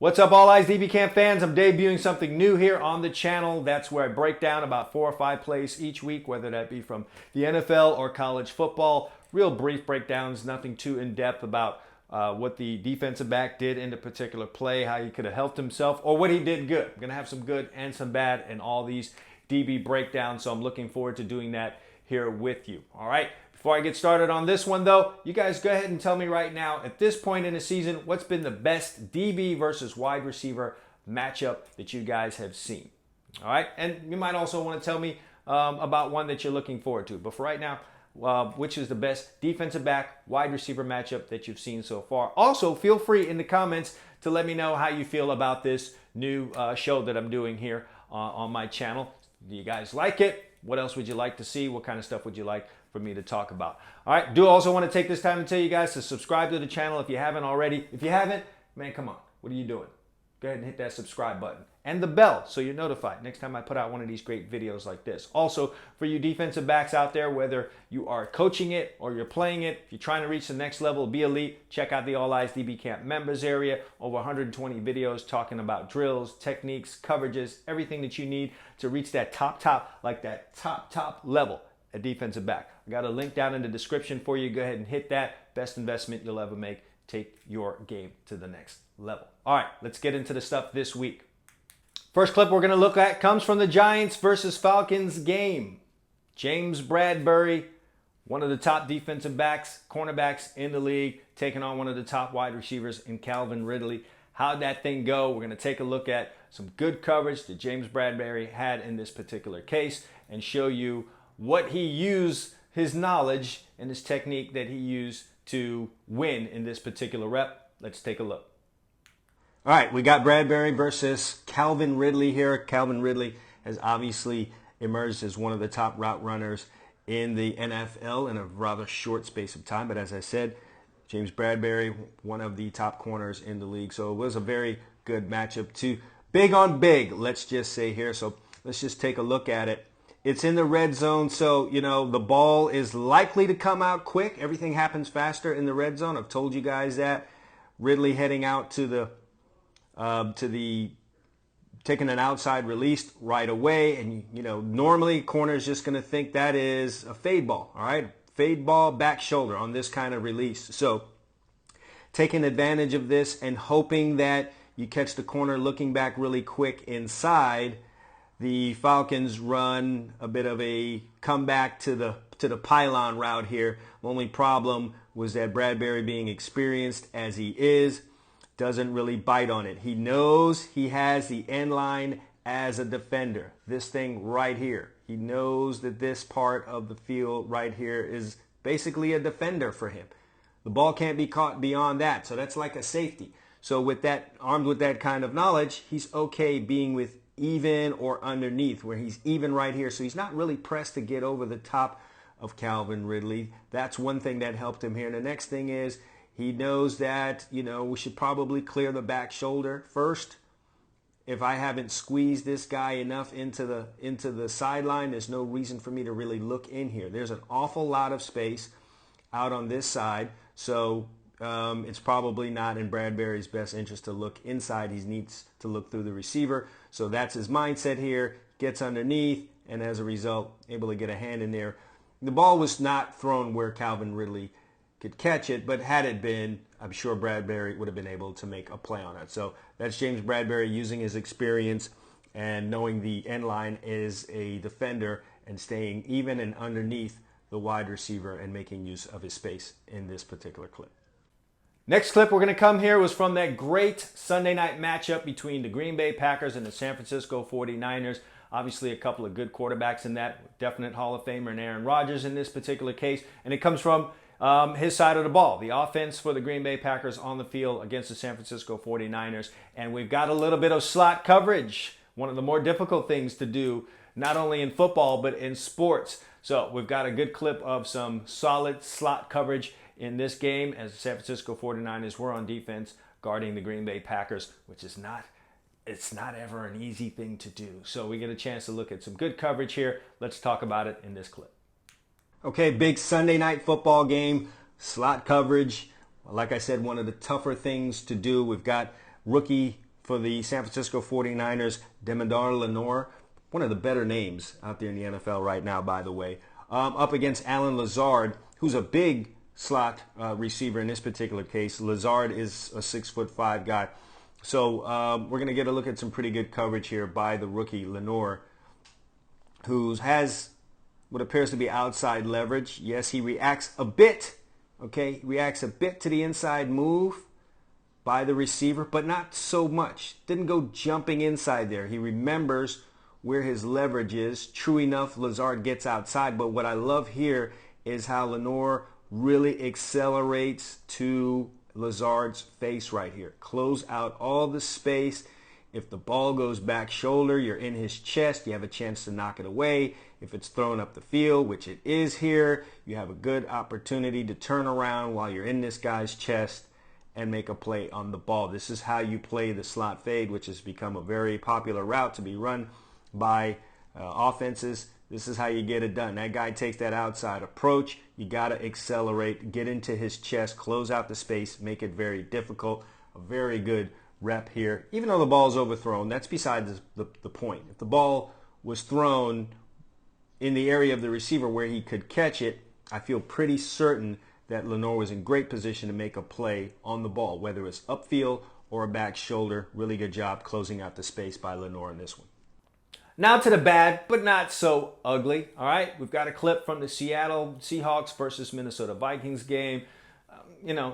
What's up, All Eyes DB Camp fans? I'm debuting something new here on the channel. That's where I break down about 4 or 5 plays each week, whether that be from the NFL or college football. Real brief breakdowns, nothing too in-depth about what the defensive back did in a particular play, how he could have helped himself, or what he did good. I'm going to have some good and some bad in all these DB breakdowns, so I'm looking forward to doing that here with you. All right. Before I get started on this one, though, you guys go ahead and tell me right now, at this point in the season, what's been the best DB versus wide receiver matchup that you guys have seen? All right, and you might also want to tell me about one that you're looking forward to. But for right now, which is the best defensive back, wide receiver matchup that you've seen so far? Also, feel free in the comments to let me know how you feel about this new show that I'm doing here on my channel. Do you guys like it? What else would you like to see? What kind of stuff would you like for me to talk about? All right, do also want to take this time to tell you guys to subscribe to the channel if you haven't already. If you haven't, man, come on. What are you doing? Go ahead and hit that subscribe button and the bell so you're notified next time I put out one of these great videos like this. Also, for you defensive backs out there, whether you are coaching it or you're playing it, if you're trying to reach the next level, be elite, check out the All Eyes DB Camp members area. Over 120 videos talking about drills, techniques, coverages, everything that you need to reach that top, like that top level at defensive back. I got a link down in the description for you. Go ahead and hit that. Best investment you'll ever make. Take your game to the next level. All right, let's get into the stuff this week. First clip we're going to look at comes from the Giants versus Falcons game. James Bradbury, one of the top defensive backs, cornerbacks in the league, taking on one of the top wide receivers in Calvin Ridley. How'd that thing go? We're going to take a look at some good coverage that James Bradbury had in this particular case and show you what he used, his knowledge and his technique that he used to win in this particular rep. Let's take a look. All right, we got Bradbury versus Calvin Ridley here. Calvin Ridley has obviously emerged as one of the top route runners in the NFL in a rather short space of time. But as I said, James Bradbury, one of the top corners in the league. So it was a very good matchup too. Big on big, let's just say here. So let's just take a look at it. It's in the red zone, so, you know, the ball is likely to come out quick. Everything happens faster in the red zone. I've told you guys that. Ridley heading out to the taking an outside release right away. And, you know, normally corner is just going to think that is a fade ball, all right? Fade ball, back shoulder on this kind of release. So taking advantage of this and hoping that you catch the corner looking back really quick inside. The Falcons run a bit of a comeback to the pylon route here. Only problem was that Bradbury, being experienced as he is, doesn't really bite on it. He knows he has the end line as a defender. This thing right here. He knows that this part of the field right here is basically a defender for him. The ball can't be caught beyond that, so that's like a safety. So with that, armed with that kind of knowledge, he's okay being with even or underneath, where he's even right here. So he's not really pressed to get over the top of Calvin Ridley. That's one thing that helped him here. And the next thing is he knows that, you know, we should probably clear the back shoulder first. If I haven't squeezed this guy enough into the sideline, there's no reason for me to really look in here. There's an awful lot of space out on this side. So it's probably not in Bradbury's best interest to look inside. He needs to look through the receiver. So that's his mindset here. Gets underneath, and as a result, able to get a hand in there. The ball was not thrown where Calvin Ridley could catch it, but had it been, I'm sure Bradbury would have been able to make a play on it. So that's James Bradbury using his experience and knowing the end line is a defender and staying even and underneath the wide receiver and making use of his space in this particular clip. Next clip we're going to come here was from that great Sunday night matchup between the Green Bay Packers and the San Francisco 49ers. Obviously a couple of good quarterbacks in that, definite Hall of Famer and Aaron Rodgers in this particular case. And it comes from his side of the ball, the offense for the Green Bay Packers on the field against the San Francisco 49ers. And we've got a little bit of slot coverage, one of the more difficult things to do, not only in football but in sports. So we've got a good clip of some solid slot coverage in this game as the San Francisco 49ers were on defense guarding the Green Bay Packers, which is not ever an easy thing to do. So we get a chance to look at some good coverage here. Let's talk about it in this clip. Okay, big Sunday night football game, slot coverage. Like I said, one of the tougher things to do. We've got rookie for the San Francisco 49ers, Demondar Lenore, one of the better names out there in the NFL right now, by the way, up against Alan Lazard, who's a big slot receiver in this particular case. Lazard is a 6'5" guy. So we're going to get a look at some pretty good coverage here by the rookie Lenore, who has what appears to be outside leverage. Yes, he reacts a bit, okay? He reacts a bit to the inside move by the receiver, but not so much. Didn't go jumping inside there. He remembers where his leverage is. True enough, Lazard gets outside, but what I love here is how Lenore really accelerates to Lazard's face right here. Close out all the space. If the ball goes back shoulder, you're in his chest, you have a chance to knock it away. If it's thrown up the field, which it is here, you have a good opportunity to turn around while you're in this guy's chest and make a play on the ball. This is how you play the slot fade, which has become a very popular route to be run by offenses. This is how you get it done. That guy takes that outside approach. You got to accelerate, get into his chest, close out the space, make it very difficult. A very good rep here. Even though the ball is overthrown, that's beside the point. If the ball was thrown in the area of the receiver where he could catch it, I feel pretty certain that Lenore was in great position to make a play on the ball, whether it's upfield or a back shoulder. Really good job closing out the space by Lenore in this one. Now to the bad, but not so ugly. All right, we've got a clip from the Seattle Seahawks versus Minnesota Vikings game.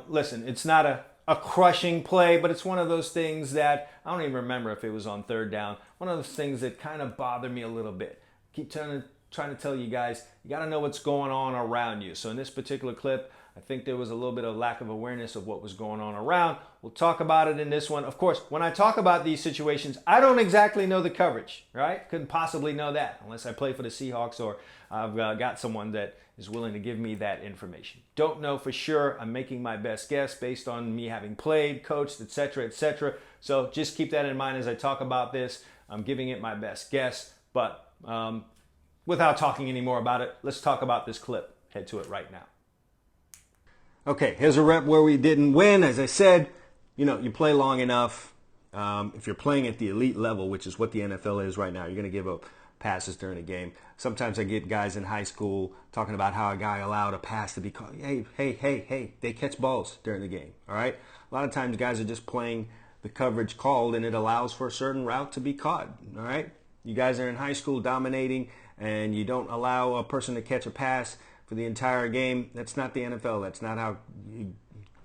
Listen, it's not a crushing play, but it's one of those things that I don't even remember if it was on third down. One of those things that kind of bother me a little bit. Keep trying to tell you guys, you got to know what's going on around you. So in this particular clip, I think there was a little bit of lack of awareness of what was going on around. We'll talk about it in this one. Of course, when I talk about these situations, I don't exactly know the coverage, right? Couldn't possibly know that unless I play for the Seahawks or I've got someone that is willing to give me that information. Don't know for sure. I'm making my best guess based on me having played, coached, etc., etc. So just keep that in mind as I talk about this. I'm giving it my best guess, but without talking any more about it, let's talk about this clip. Head to it right now. Okay, here's a rep where we didn't win. As I said, you play long enough. If you're playing at the elite level, which is what the NFL is right now, you're going to give up passes during a game. Sometimes I get guys in high school talking about how a guy allowed a pass to be called. Hey, they catch balls during the game, all right? A lot of times guys are just playing the coverage called, and it allows for a certain route to be caught, all right? You guys are in high school dominating, and you don't allow a person to catch a pass for the entire game. That's not the NFL. That's not how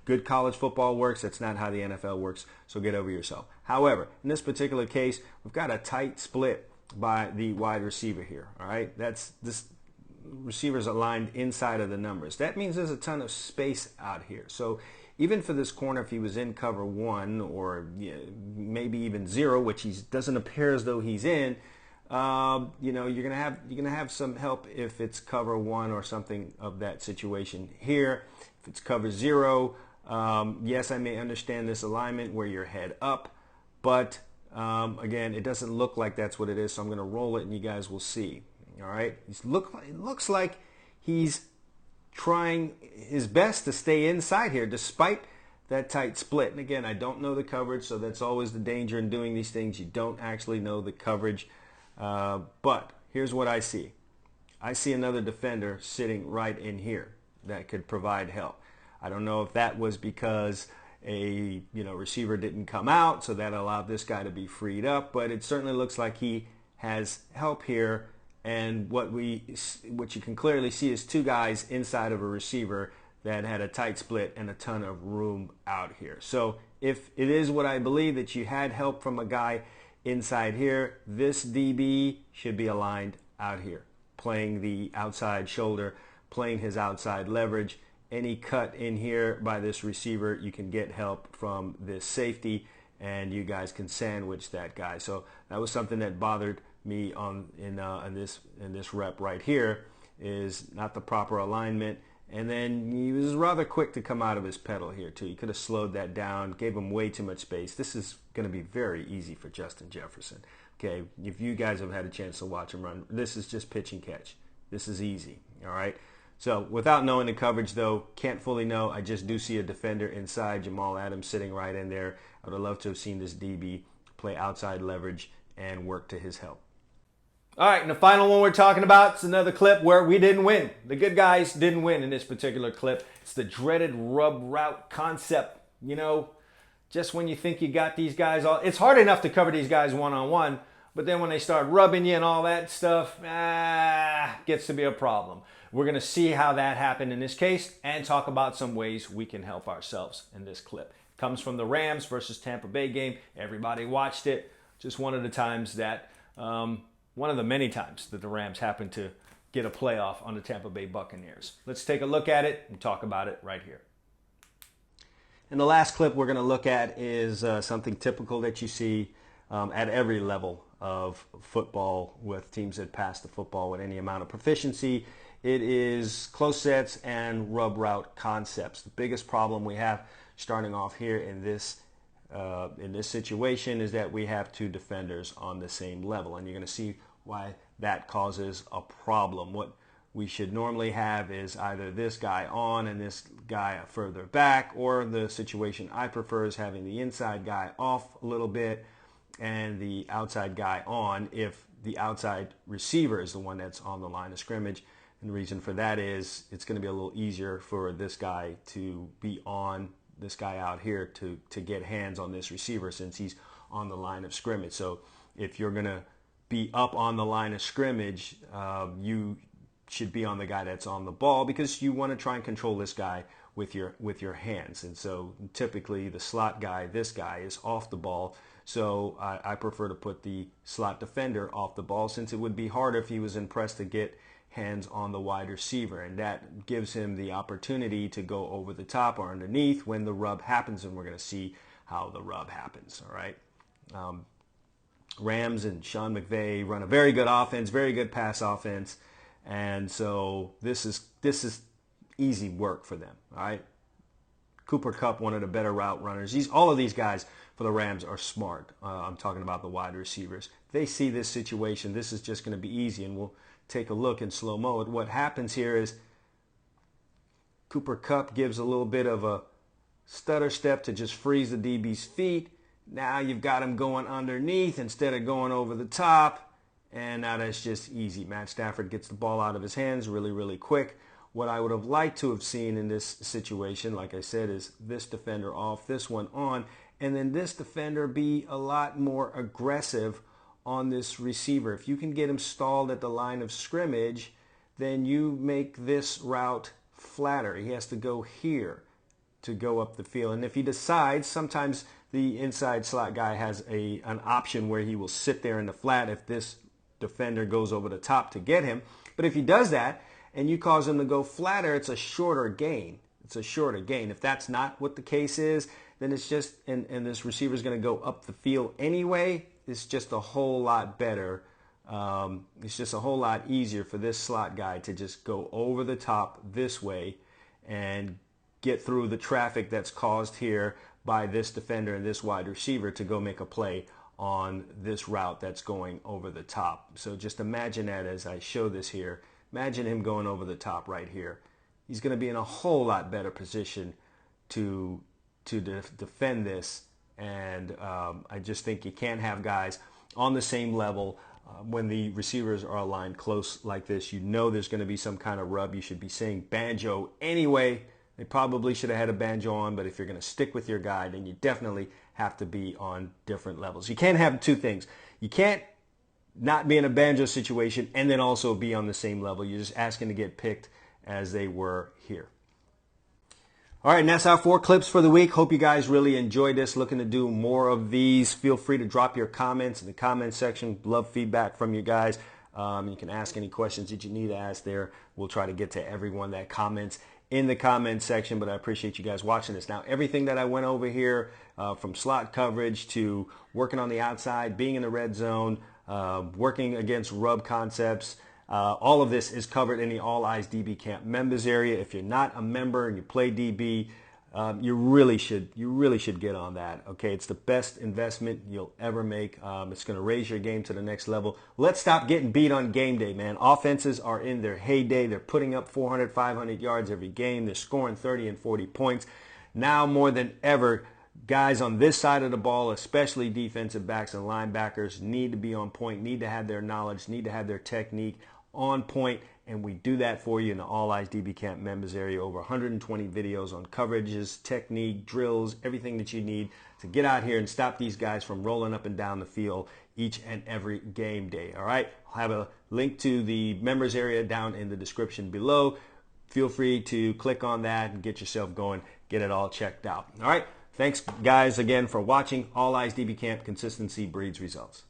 good college football works. That's not how the NFL works. So get over yourself. However, in this particular case, we've got a tight split by the wide receiver here. All right, this receiver's aligned inside of the numbers. That means there's a ton of space out here. So even for this corner, if he was in cover 1 or maybe even 0, which he doesn't appear as though he's in, you're gonna have some help if it's cover 1 or something of that situation here. If it's cover 0, yes, I may understand this alignment where you're head up, but again, it doesn't look like that's what it is. So I'm going to roll it, and you guys will see. All right, it looks like he's trying his best to stay inside here, despite that tight split. And again, I don't know the coverage, so that's always the danger in doing these things. You don't actually know the coverage. But here's what I see. I see another defender sitting right in here that could provide help. I don't know if that was because a receiver didn't come out, so that allowed this guy to be freed up, but it certainly looks like he has help here. And what you can clearly see is 2 guys inside of a receiver that had a tight split and a ton of room out here. So if it is what I believe, that you had help from a guy inside here, this DB should be aligned out here, playing the outside shoulder, playing his outside leverage. Any cut in here by this receiver, you can get help from this safety, and you guys can sandwich that guy. So that was something that bothered me in this rep right here, is not the proper alignment. And then he was rather quick to come out of his pedal here too. You could have slowed that down, gave him way too much space. This is going to be very easy for Justin Jefferson. Okay, if you guys have had a chance to watch him run, this is just pitch and catch. This is easy, all right? So without knowing the coverage, though, can't fully know. I just do see a defender inside, Jamal Adams sitting right in there. I would have loved to have seen this DB play outside leverage and work to his help. All right, and the final one we're talking about is another clip where we didn't win. The good guys didn't win in this particular clip. It's the dreaded rub route concept. You know, just when you think you got these guys all, it's hard enough to cover these guys one-on-one, but then when they start rubbing you and all that stuff, gets to be a problem. We're going to see how that happened in this case and talk about some ways we can help ourselves in this clip. It comes from the Rams versus Tampa Bay game. Everybody watched it. Just one of the times that, one of the many times that the Rams happened to get a playoff on the Tampa Bay Buccaneers. Let's take a look at it and talk about it right here. And the last clip we're going to look at is something typical that you see at every level of football with teams that pass the football with any amount of proficiency. It is close sets and rub route concepts. The biggest problem we have starting off here in this situation is that we have two defenders on the same level, and you're going to see why that causes a problem. What we should normally have is either this guy on and this guy further back, or the situation I prefer is having the inside guy off a little bit and the outside guy on if the outside receiver is the one that's on the line of scrimmage. And the reason for that is it's going to be a little easier for this guy to be on this guy out here to get hands on this receiver since he's on the line of scrimmage. So if you're going to be up on the line of scrimmage, you should be on the guy that's on the ball because you want to try and control this guy with your hands. And so typically the slot guy, this guy, is off the ball. So I prefer to put the slot defender off the ball since it would be harder if he was impressed to get hands on the wide receiver, and that gives him the opportunity to go over the top or underneath when the rub happens, and we're going to see how the rub happens. All right. Rams and Sean McVay run a very good offense, very good pass offense, and so this is easy work for them. All right. Cooper Kupp, one of the better route runners. All of these guys for the Rams are smart. I'm talking about the wide receivers. They see this situation. This is just going to be easy, and we'll take a look in slow-mo at what happens here is Cooper Kupp gives a little bit of a stutter step to just freeze the DB's feet. Now you've got him going underneath instead of going over the top, and now that's just easy. Matt Stafford gets the ball out of his hands really, really quick. What I would have liked to have seen in this situation, like I said, is this defender off, this one on, and then this defender be a lot more aggressive on this receiver. If you can get him stalled at the line of scrimmage, then you make this route flatter. He has to go here to go up the field. And if he decides, sometimes the inside slot guy has an option where he will sit there in the flat if this defender goes over the top to get him. But if he does that and you cause him to go flatter, it's a shorter gain. It's a shorter gain. If that's not what the case is, then it's just, and this receiver is going to go up the field anyway, it's just a whole lot better. It's just a whole lot easier for this slot guy to just go over the top this way and get through the traffic that's caused here by this defender and this wide receiver to go make a play on this route that's going over the top. So just imagine that as I show this here. Imagine him going over the top right here. He's going to be in a whole lot better position to defend this. And I just think you can't have guys on the same level when the receivers are aligned close like this. You know there's going to be some kind of rub. You should be saying banjo anyway. They probably should have had a banjo on, but if you're going to stick with your guy, then you definitely have to be on different levels. You can't have two things. You can't not be in a banjo situation and then also be on the same level. You're just asking to get picked as they were here. All right, and that's our 4 clips for the week. Hope you guys really enjoyed this. Looking to do more of these. Feel free to drop your comments in the comment section. Love feedback from you guys. You can ask any questions that you need to ask there. We'll try to get to everyone that comments in the comment section, but I appreciate you guys watching this. Now, everything that I went over here, from slot coverage to working on the outside, being in the red zone, working against rub concepts, all of this is covered in the All Eyes DB Camp members area. If you're not a member and you play DB, you really should get on that. Okay, it's the best investment you'll ever make. It's going to raise your game to the next level. Let's stop getting beat on game day, man. Offenses are in their heyday. They're putting up 400, 500 yards every game. They're scoring 30 and 40 points. Now more than ever, guys on this side of the ball, especially defensive backs and linebackers, need to be on point, need to have their knowledge, need to have their technique on point, and we do that for you in the All Eyes DB Camp members area. Over 120 videos on coverages, technique, drills, everything that you need to get out here and stop these guys from rolling up and down the field each and every game day. All right, I'll have a link to the members area down in the description below. Feel free to click on that and get yourself going, get it all checked out. All right, thanks guys again for watching All Eyes DB Camp. Consistency breeds results.